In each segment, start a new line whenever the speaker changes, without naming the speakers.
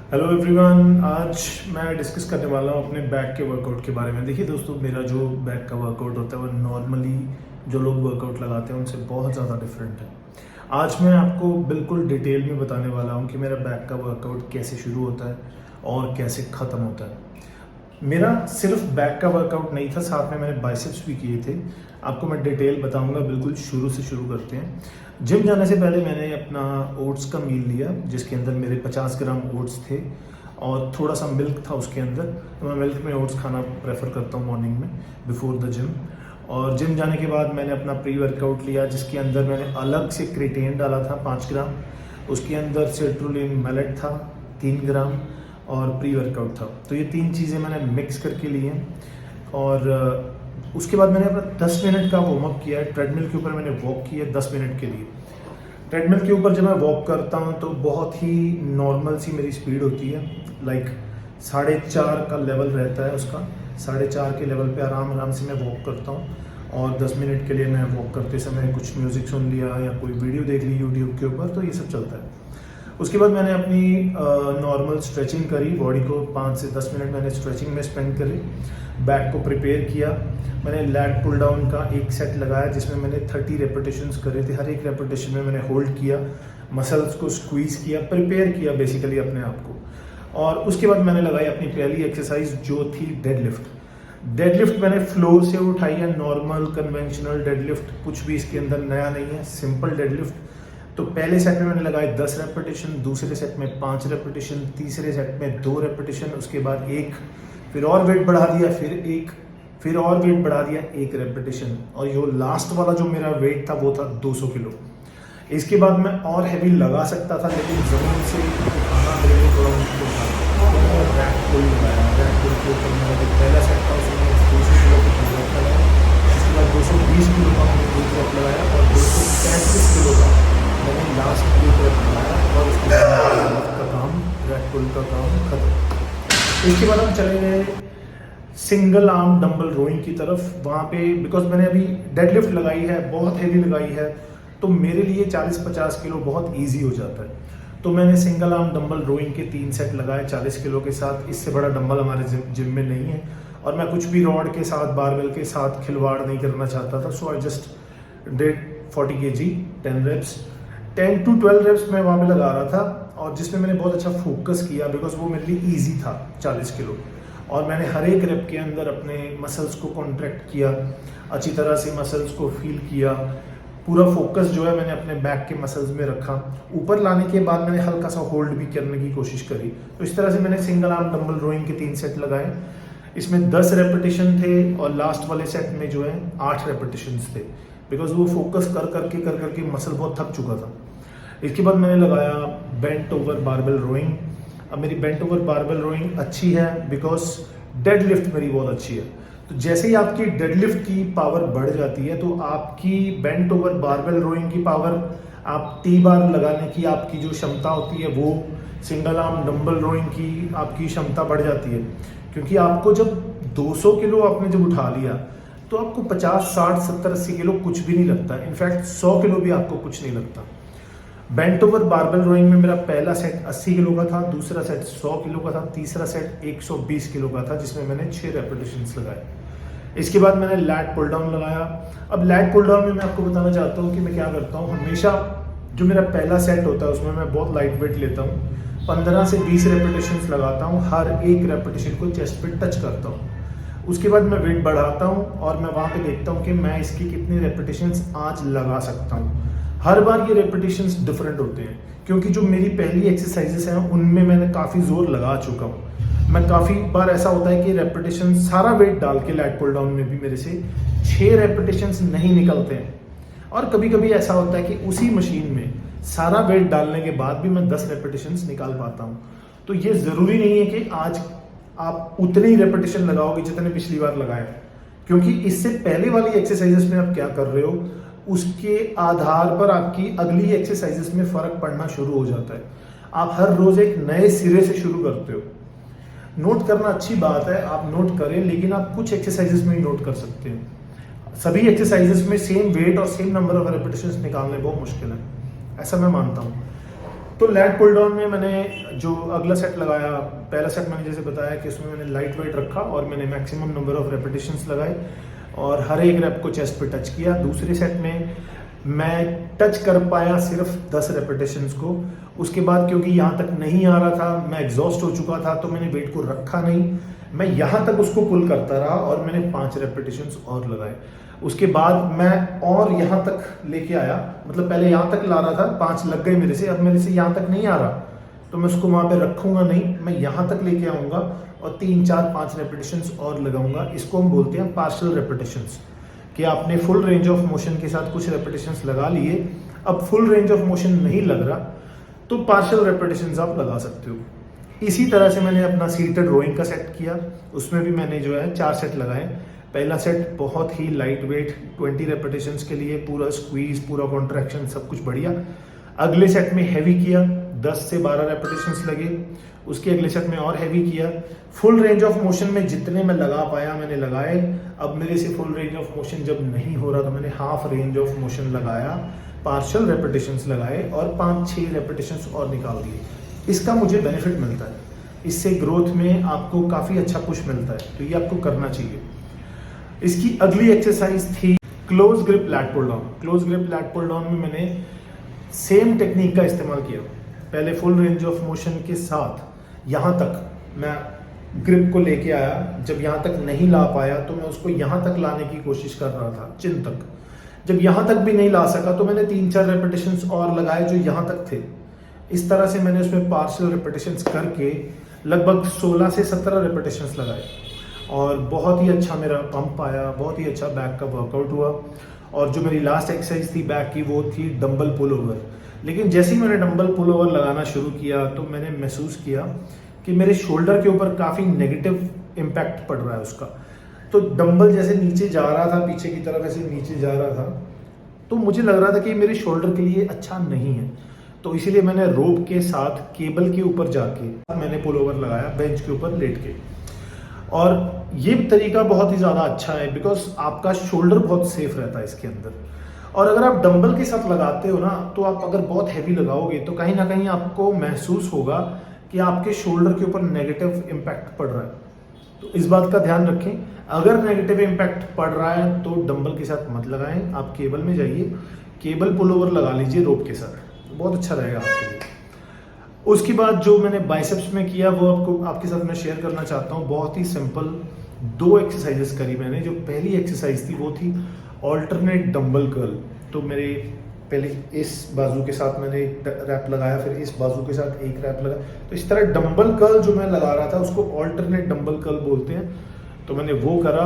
Hello everyone, आज मैं discuss करने वाला हूँ अपने बैक के वर्कआउट के बारे में। देखिए दोस्तों, मेरा जो बैक का वर्कआउट होता है वो नॉर्मली जो लोग वर्कआउट लगाते हैं उनसे बहुत ज़्यादा डिफरेंट है। आज मैं आपको बिल्कुल डिटेल में बताने वाला हूँ कि मेरा बैक का वर्कआउट कैसे शुरू होता है और कैसे ख़त्म होता है। मेरा सिर्फ बैक का वर्कआउट नहीं था, साथ में मैंने बाइसेप्स भी किए थे। आपको मैं डिटेल बताऊंगा, बिल्कुल शुरू से शुरू करते हैं। जिम जाने से पहले मैंने अपना ओट्स का मील लिया, जिसके अंदर मेरे 50 ग्राम ओट्स थे और थोड़ा सा मिल्क था उसके अंदर। तो मैं मिल्क में ओट्स खाना प्रेफर करता हूँ मॉर्निंग में बिफोर द जिम। और जिम जाने के बाद मैंने अपना प्री वर्कआउट लिया, जिसके अंदर मैंने अलग से क्रिएटिन डाला था 5 ग्राम। उसके अंदर सिट्रुलिन मैलेट था 3 ग्राम और प्री वर्कआउट था। तो ये 3 चीज़ें मैंने मिक्स करके ली हैं। और उसके बाद मैंने अपना 10 मिनट का वार्म अप किया है। ट्रेडमिल के ऊपर मैंने वॉक किया 10 मिनट के लिए। ट्रेडमिल के ऊपर जब मैं वॉक करता हूँ तो बहुत ही नॉर्मल सी मेरी स्पीड होती है, लाइक 4.5 का लेवल रहता है उसका। 4.5 के लेवल पे आराम से मैं वॉक करता हूँ। और 10 मिनट के लिए मैं वॉक करते समय कुछ म्यूज़िक सुन लिया या कोई वीडियो देख ली यूट्यूब के ऊपर, तो ये सब चलता है। उसके बाद मैंने अपनी नॉर्मल स्ट्रेचिंग करी, बॉडी को 5 से 10 मिनट मैंने स्ट्रेचिंग में स्पेंड करी। बैक को प्रिपेयर किया। मैंने लैट पुल डाउन का एक सेट लगाया, जिसमें मैंने 30 रेपिटेशंस करे थे। हर एक रेपिटेशन में मैंने होल्ड किया, मसल्स को स्क्वीज किया, प्रिपेयर किया बेसिकली अपने आप को। और उसके बाद मैंने लगाई अपनी पहली एक्सरसाइज, जो थी डेडलिफ्ट। डेडलिफ्ट मैंने फ्लोर से उठाई है, नॉर्मल कन्वेंशनल डेडलिफ्ट, कुछ भी इसके अंदर नया नहीं है, सिंपल डेडलिफ्ट। तो पहले सेट में मैंने लगाए 10 रेपिटेशन, दूसरे सेट में 5 रेपिटेशन, तीसरे सेट में 2 रेपिटेशन, उसके बाद 1, फिर और वेट बढ़ा दिया, फिर 1, फिर और वेट बढ़ा दिया 1 रेपिटेशन। और जो लास्ट वाला जो मेरा वेट था वो था 200 किलो। इसके बाद मैं और हैवी लगा सकता था, लेकिन ज़मीन से उठाना मेरे लिए थोड़ा मुश्किल था। तो मैंने रैक पुल लगाया। रैक पुल के ऊपर मेरा जो पहला सेट था उसमें 200 किलो का वेट लगाया। इसके बाद 220 किलो का मैंने वेट लगाया और 235 किलो का मैंने लास्ट वेट लगाया। और उसके बाद का काम, रैक पुल का काम खत्म। इसके बाद हम चले गए सिंगल आर्म डंबल रोइंग की तरफ। वहाँ पे बिकॉज मैंने अभी डेडलिफ्ट लगाई है, बहुत हैवी लगाई है, तो मेरे लिए 40-50 किलो बहुत इजी हो जाता है। तो मैंने सिंगल आर्म डंबल रोइंग के 3 सेट लगाए 40 किलो के साथ। इससे बड़ा डंबल हमारे जिम में नहीं है और मैं कुछ भी रॉड के साथ, बारबेल के साथ खिलवाड़ नहीं करना चाहता था। सो I just did 40 kg 10 reps। 10 to 12 reps मैं वहाँ पे लगा रहा था, और जिसमें मैंने बहुत अच्छा फोकस किया बिकॉज वो मेरे लिए ईजी था 40 किलो। और मैंने हर एक रेप के अंदर अपने मसल्स को कॉन्ट्रैक्ट किया, अच्छी तरह से मसल्स को फील किया। पूरा फोकस जो है मैंने अपने बैक के मसल्स में रखा। ऊपर लाने के बाद मैंने हल्का सा होल्ड भी करने की कोशिश करी। तो इस तरह से मैंने सिंगल आर्म डंबल रोइंग के 3 सेट लगाए। इसमें 10 रेपिटेशन थे और लास्ट वाले सेट में जो है 8 रेपिटेशन थे, बिकॉज वो फोकस कर करके मसल बहुत थक चुका था। इसके बाद मैंने लगाया बेंट ओवर बारबेल रोइंग। अब मेरी बेंट ओवर बारबेल रोइंग अच्छी है बिकॉज डेडलिफ्ट मेरी बहुत अच्छी है। तो जैसे ही आपकी डेडलिफ्ट की पावर बढ़ जाती है तो आपकी बेंट ओवर बारबेल रोइंग की पावर, आप टी बार लगाने की आपकी जो क्षमता होती है वो सिंगल आर्म डंबल रोइंग की आपकी क्षमता बढ़ जाती है। क्योंकि आपको जब 200 किलो आपने जब उठा लिया तो आपको 50, 60, 70, 80 किलो कुछ भी नहीं लगता। इनफैक्ट 100 किलो भी आपको कुछ नहीं लगता। बेंट ओवर बारबेल रोइंग में मेरा पहला सेट 80 किलो का था, दूसरा सेट 100 किलो का था, तीसरा सेट 120 किलो का था, जिसमें मैंने 6 रेपिटेशंस लगाए। इसके बाद मैंने लैट पुल डाउन लगाया। अब लैट पुल डाउन में मैं आपको बताना चाहता हूँ कि मैं क्या करता हूँ। हमेशा जो मेरा पहला सेट होता है उसमें मैं बहुत लाइट वेट लेता हूँ, 15 से 20 रेपिटेशंस लगाता हूँ। हर एक रेपिटेशन को चेस्ट पे टच करता हूँ। उसके बाद मैं वेट बढ़ाता हूँ और मैं वहाँ पे देखता हूँ कि मैं इसकी कितनी रेपिटेशंस आज लगा सकता हूँ। हर बार ये रेपिटेशंस डिफरेंट होते हैं, क्योंकि जो मेरी पहली एक्सरसाइजेस हैं उनमें मैंने काफ़ी जोर लगा चुका हूँ। मैं काफ़ी बार ऐसा होता है कि रेपिटेशन सारा वेट डाल के लैट पुल डाउन में भी मेरे से 6 रेपिटेशंस नहीं निकलते हैं। और कभी कभी ऐसा होता है कि उसी मशीन में सारा वेट डालने के बाद भी मैं 10 रेपिटेशंस निकाल पाता हूँ। तो ये ज़रूरी नहीं है कि आज आप उतनी रेपिटेशन लगाओगे जितने पिछली बार लगाए, क्योंकि इससे पहले वाली एक्सरसाइजेस में आप क्या कर रहे हो उसके आधार पर आपकी अगली एक्सरसाइजेस में फर्क पड़ना शुरू हो जाता है। आप हर रोज एक नए सिरे से शुरू करते हो। नोट करना अच्छी बात है, आप नोट करें, लेकिन आप कुछ एक्सरसाइजेस में ही नोट कर सकते हैं। सभी एक्सरसाइजेस में सेम वेट और सेम नंबर ऑफ रेपिटेशंस निकालने बहुत मुश्किल है, ऐसा मैं मानता हूँ। तो लैट पुल डाउन में मैंने जो अगला सेट लगाया, पहला सेट मैंने जैसे बताया कि उसमें मैंने लाइट वेट रखा और मैंने मैक्सिमम नंबर ऑफ रेपिटेशंस लगाए और हर एक रेप को चेस्ट पे टच किया। दूसरे सेट में मैं टच कर पाया सिर्फ 10 रेपिटेशंस को। उसके बाद क्योंकि यहाँ तक नहीं आ रहा था, मैं एग्जॉस्ट हो चुका था, तो मैंने वेट को रखा नहीं, मैं यहाँ तक उसको पुल करता रहा और मैंने 5 रेपिटेशंस और लगाए। उसके बाद मैं और यहाँ तक लेके आया, मतलब पहले यहाँ तक ला रहा था, 5 लग गए मेरे से, अब मेरे से यहाँ तक नहीं आ रहा तो मैं उसको वहाँ पे रखूंगा नहीं, मैं यहाँ तक लेके आऊँगा और 3, 4, 5 रेपिटेशंस और लगाऊंगा। इसको हम बोलते हैं पार्शियल रेपिटेशंस, कि आपने फुल रेंज ऑफ मोशन के साथ कुछ रेपिटेशंस लगा लिए, अब फुल रेंज ऑफ मोशन नहीं लग रहा तो पार्शियल रेपिटेशंस आप लगा सकते हो। इसी तरह से मैंने अपना सीटेड रोइंग का सेट किया, उसमें भी मैंने जो है 4 सेट लगाए। पहला सेट बहुत ही लाइट वेट 20 रेपिटेशंस के लिए, पूरा स्क्वीज, पूरा कॉन्ट्रैक्शन, सब कुछ बढ़िया। अगले सेट में हैवी किया, 10 से 12 रेपिटेशंस लगे। उसके अगले सेट में और हैवी किया। फुल रेंज ऑफ मोशन में जितने मैं लगा पाया मैंने लगाए। अब मेरे से फुल रेंज ऑफ मोशन जब नहीं हो रहा तो मैंने हाफ रेंज ऑफ मोशन लगाया, पार्शियल रेपिटेशंस लगाए और 5-6 रेपिटेशंस और निकाल दिए। इसका मुझे बेनिफिट मिलता है, इससे ग्रोथ में आपको काफ़ी अच्छा पुश मिलता है, तो ये आपको करना चाहिए। इसकी अगली एक्सरसाइज थी close grip lat pull down. Close grip lat pull down में मैंने सेम टेक्निक का इस्तेमाल किया। पहले फुल रेंज ऑफ मोशन के साथ यहाँ तक मैं ग्रिप को लेके आया, जब यहाँ तक नहीं ला पाया तो मैं उसको यहाँ तक लाने की कोशिश कर रहा था, चिन तक। जब यहाँ तक भी नहीं ला सका तो मैंने 3-4 रेपिटेशंस और लगाए जो यहाँ तक थे। इस तरह से मैंने उसमें पार्शियल रेपिटेशंस करके लगभग 16 से 17 रेपिटेशंस लगाए और बहुत ही अच्छा मेरा पंप आया, बहुत ही अच्छा बैक का वर्कआउट हुआ। और जो मेरी लास्ट एक्सरसाइज थी बैक की वो थी डंबल पुल ओवर। लेकिन जैसे ही मैंने डंबल पुल ओवर लगाना शुरू किया तो मैंने महसूस किया कि मेरे शोल्डर के ऊपर काफ़ी नेगेटिव इम्पैक्ट पड़ रहा है उसका। तो डंबल जैसे नीचे जा रहा था, पीछे की तरफ ऐसे नीचे जा रहा था, तो मुझे लग रहा था कि मेरे शोल्डर के लिए अच्छा नहीं है। तो इसीलिए मैंने रोप के साथ केबल के ऊपर जाके मैंने पुल ओवर लगाया, बेंच के ऊपर लेट के। और ये तरीका बहुत ही ज़्यादा अच्छा है बिकॉज आपका शोल्डर बहुत सेफ रहता है इसके अंदर। और अगर आप डंबल के साथ लगाते हो ना, तो आप अगर बहुत हैवी लगाओगे तो कहीं ना कहीं आपको महसूस होगा कि आपके शोल्डर के ऊपर नेगेटिव इम्पैक्ट पड़ रहा है। तो इस बात का ध्यान रखें, अगर नेगेटिव इम्पैक्ट पड़ रहा है तो डंबल के साथ मत लगाएं, आप केबल में जाइए, केबल पुल ओवर लगा लीजिए रोप के साथ, बहुत अच्छा रहेगा आपके लिए। उसके बाद जो मैंने बाइसेप्स में किया वो आपके साथ मैं शेयर करना चाहता हूँ। बहुत ही सिंपल 2 एक्सरसाइजेस करी मैंने। जो पहली एक्सरसाइज थी वो थी ऑल्टरनेट डंबल कर्ल। तो मेरे पहले इस बाजू के साथ मैंने एक रैप लगाया, फिर इस बाजू के साथ एक रैप लगाया। तो इस तरह डंबल कर्ल जो मैं लगा रहा था उसको ऑल्टरनेट डंबल कर्ल बोलते हैं। तो मैंने वो करा।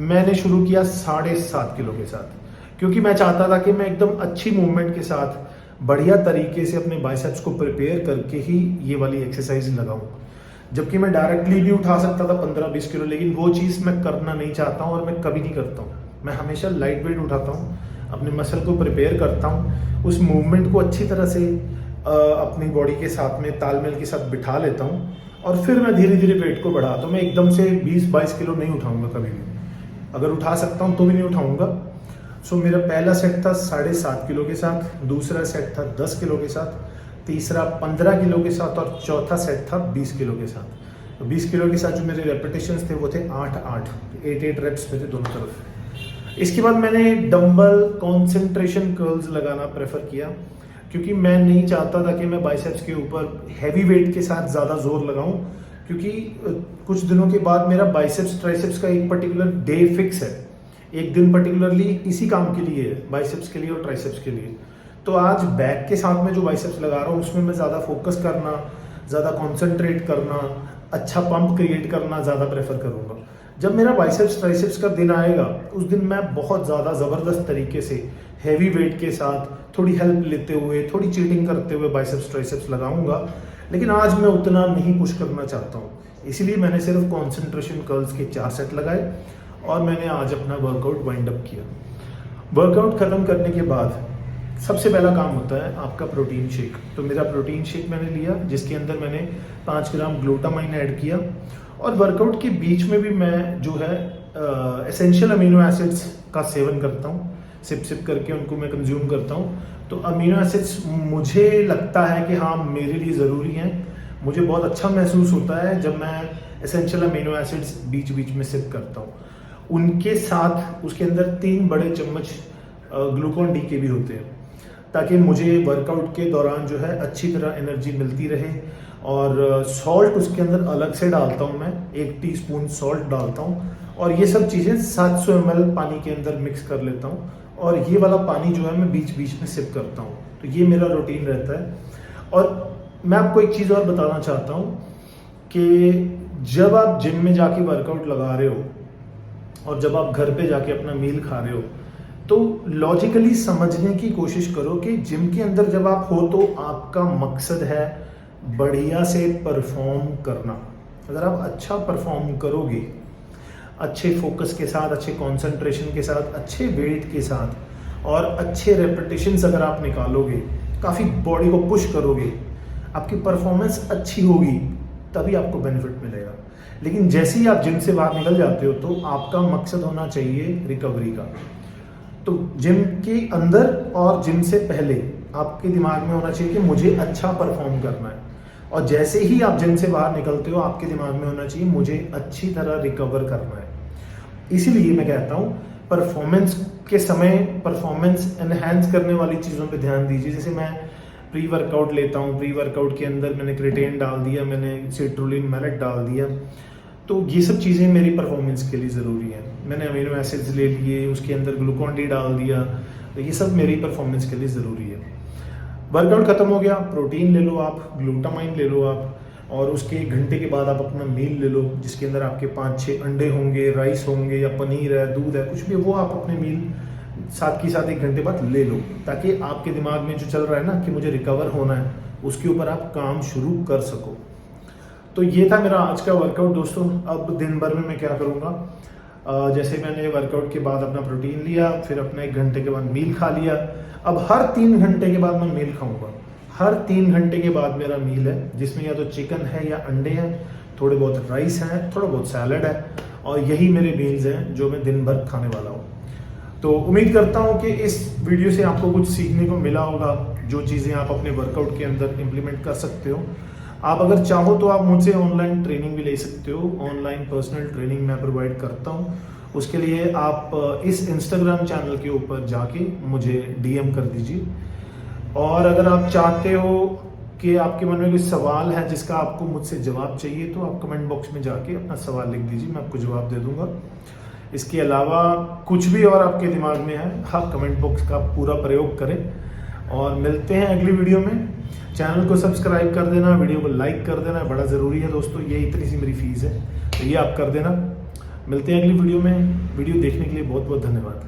मैंने शुरू किया 7.5 किलो के साथ, क्योंकि मैं चाहता था कि मैं एकदम अच्छी मूवमेंट के साथ बढ़िया तरीके से अपने बाइसेप्स को प्रिपेयर करके ही ये वाली एक्सरसाइज लगाऊं। जबकि मैं डायरेक्टली भी उठा सकता था 15-20 किलो, लेकिन वो चीज़ मैं करना नहीं चाहता हूँ और मैं कभी नहीं करता हूँ। मैं हमेशा लाइट वेट उठाता हूँ, अपने मसल को प्रिपेयर करता हूँ, उस मूवमेंट को अच्छी तरह से अपनी बॉडी के साथ में तालमेल के साथ बिठा लेता हूँ और फिर मैं धीरे धीरे वेट को बढ़ाता हूँ। मैं एकदम से 20-22 किलो नहीं उठाऊंगा कभी भी, अगर उठा सकता हूँ तो भी नहीं उठाऊंगा। सो मेरा पहला सेट था 7.5 किलो के साथ, दूसरा सेट था 10 किलो के साथ, तीसरा 15 किलो के साथ और चौथा सेट था 20 किलो के साथ। तो 20 किलो के साथ जो मेरे रेपिटेशंस थे वो थे 8 रेप्स मेरे दोनों तरफ। इसके बाद मैंने डंबल कॉन्सेंट्रेशन कर्ल्स लगाना प्रेफर किया, क्योंकि मैं नहीं चाहता था कि मैं बाइसेप्स के ऊपर हैवी वेट के साथ ज़्यादा जोर लगाऊं, क्योंकि कुछ दिनों के बाद मेरा बाइसेप्स ट्राइसेप्स का एक पर्टिकुलर डे फिक्स है, एक दिन पर्टिकुलरली इसी काम के लिए है, बाइसेप्स के लिए और ट्राइसेप्स के लिए। तो आज बैक के साथ में जो बाइसेप्स लगा रहा हूँ उसमें मैं ज़्यादा फोकस करना, ज़्यादा कॉन्सेंट्रेट करना, अच्छा पंप क्रिएट करना ज़्यादा प्रेफर करूँगा। जब मेरा बाइसेप्स ट्राइसेप्स का दिन आएगा उस दिन मैं बहुत ज़्यादा ज़बरदस्त तरीके से हैवी वेट के साथ थोड़ी हेल्प लेते हुए, थोड़ी चीटिंग करते हुए बाइसेप्स ट्राइसेप्स लगाऊंगा। लेकिन आज मैं उतना नहीं पुश करना चाहता हूँ, इसीलिए मैंने सिर्फ कॉन्सेंट्रेशन कर्ल्स के 4 सेट लगाए और मैंने आज अपना वर्कआउट वाइंड अप किया। वर्कआउट ख़त्म करने के बाद सबसे पहला काम होता है आपका प्रोटीन शेक। तो मेरा प्रोटीन शेक मैंने लिया, जिसके अंदर मैंने 5 ग्राम ग्लूटामाइन ऐड किया। और वर्कआउट के बीच में भी मैं जो है एसेंशियल अमीनो एसिड्स का सेवन करता हूँ, सिप करके उनको मैं कंज्यूम करता हूँ। तो अमीनो एसिड्स मुझे लगता है कि हाँ मेरे लिए ज़रूरी हैं। मुझे बहुत अच्छा महसूस होता है जब मैं एसेंशियल अमीनो एसिड्स बीच बीच में सिप करता हूँ। उनके साथ उसके अंदर 3 बड़े चम्मच ग्लूकोन डी के भी होते हैं, ताकि मुझे वर्कआउट के दौरान जो है अच्छी तरह एनर्जी मिलती रहे। और सॉल्ट उसके अंदर अलग से डालता हूँ मैं, 1 टीस्पून सॉल्ट डालता हूँ और ये सब चीज़ें 700 ml पानी के अंदर मिक्स कर लेता हूँ और ये वाला पानी जो है मैं बीच बीच में सिप करता हूँ। तो ये मेरा रूटीन रहता है। और मैं आपको एक चीज़ और बताना चाहता हूँ कि जब आप जिम में जाके वर्कआउट लगा रहे हो और जब आप घर पे जाके अपना मील खा रहे हो, तो लॉजिकली समझने की कोशिश करो कि जिम के अंदर जब आप हो तो आपका मकसद है बढ़िया से परफॉर्म करना। अगर आप अच्छा परफॉर्म करोगे, अच्छे फोकस के साथ, अच्छे कंसंट्रेशन के साथ, अच्छे वेट के साथ और अच्छे रेपिटेशंस अगर आप निकालोगे, काफ़ी बॉडी को पुश करोगे, आपकी परफॉर्मेंस अच्छी होगी, तभी आपको बेनिफिट मिलेगा। लेकिन जैसे ही आप जिम से बाहर निकल जाते हो तो आपका मकसद होना चाहिए रिकवरी का। तो जिम के अंदर और जिम से पहले आपके दिमाग में होना चाहिए कि मुझे अच्छा परफॉर्म करना है, और जैसे ही आप जिम से बाहर निकलते हो आपके दिमाग में होना चाहिए मुझे अच्छी तरह रिकवर करना है। इसीलिए मैं कहता हूँ परफॉर्मेंस के समय परफॉर्मेंस एनहांस करने वाली चीज़ों पे ध्यान दीजिए। जैसे मैं प्री वर्कआउट लेता हूँ, प्री वर्कआउट के अंदर मैंने क्रिएटिन डाल दिया, मैंने सिट्रुलिन मैलेट डाल दिया, तो ये सब चीज़ें मेरी परफॉर्मेंस के लिए ज़रूरी हैं। मैंने अमीनो एसिड्स ले लिए, उसके अंदर ग्लूकोन डी डाल दिया, तो ये सब मेरी परफॉर्मेंस के लिए ज़रूरी है। वर्कआउट खत्म हो गया, प्रोटीन ले लो आप, ग्लूटामाइन ले लो आप, और उसके 1 घंटे के बाद आप अपना मील ले लो जिसके अंदर आपके 5-6 अंडे होंगे, राइस होंगे या पनीर है, दूध है, कुछ भी, वो आप अपने मील साथ की साथ 1 घंटे बाद ले लो, ताकि आपके दिमाग में जो चल रहा है ना कि मुझे रिकवर होना है, उसके ऊपर आप काम शुरू कर सको। तो ये था मेरा आज का वर्कआउट दोस्तों। अब दिन भर में मैं क्या करूँगा, जैसे मैंने वर्कआउट के बाद अपना प्रोटीन लिया, फिर अपना 1 घंटे के बाद मील खा लिया। अब हर 3 घंटे के बाद मैं मील खाऊंगा। हर 3 घंटे के बाद मेरा मील है जिसमें या तो चिकन है या अंडे हैं, थोड़े बहुत राइस हैं, थोड़ा बहुत सैलड है, और यही मेरे मील्स हैं जो मैं दिन भर खाने वाला हूँ। तो उम्मीद करता हूँ कि इस वीडियो से आपको कुछ सीखने को मिला होगा, जो चीज़ें आप अपने वर्कआउट के अंदर इम्प्लीमेंट कर सकते हो। आप अगर चाहो तो आप मुझसे ऑनलाइन ट्रेनिंग भी ले सकते हो। ऑनलाइन पर्सनल ट्रेनिंग मैं प्रोवाइड करता हूँ। उसके लिए आप इस इंस्टाग्राम चैनल के ऊपर जाके मुझे डीएम कर दीजिए। और अगर आप चाहते हो कि आपके मन में कोई सवाल है जिसका आपको मुझसे जवाब चाहिए, तो आप कमेंट बॉक्स में जाके अपना सवाल लिख दीजिए, मैं आपको जवाब दे दूंगा। इसके अलावा कुछ भी और आपके दिमाग में है, आप कमेंट बॉक्स का पूरा प्रयोग करें। और मिलते हैं अगली वीडियो में। चैनल को सब्सक्राइब कर देना, वीडियो को लाइक कर देना, बड़ा ज़रूरी है दोस्तों, ये इतनी सी मेरी फीस है, तो ये आप कर देना। मिलते हैं अगली वीडियो में। वीडियो देखने के लिए बहुत बहुत धन्यवाद।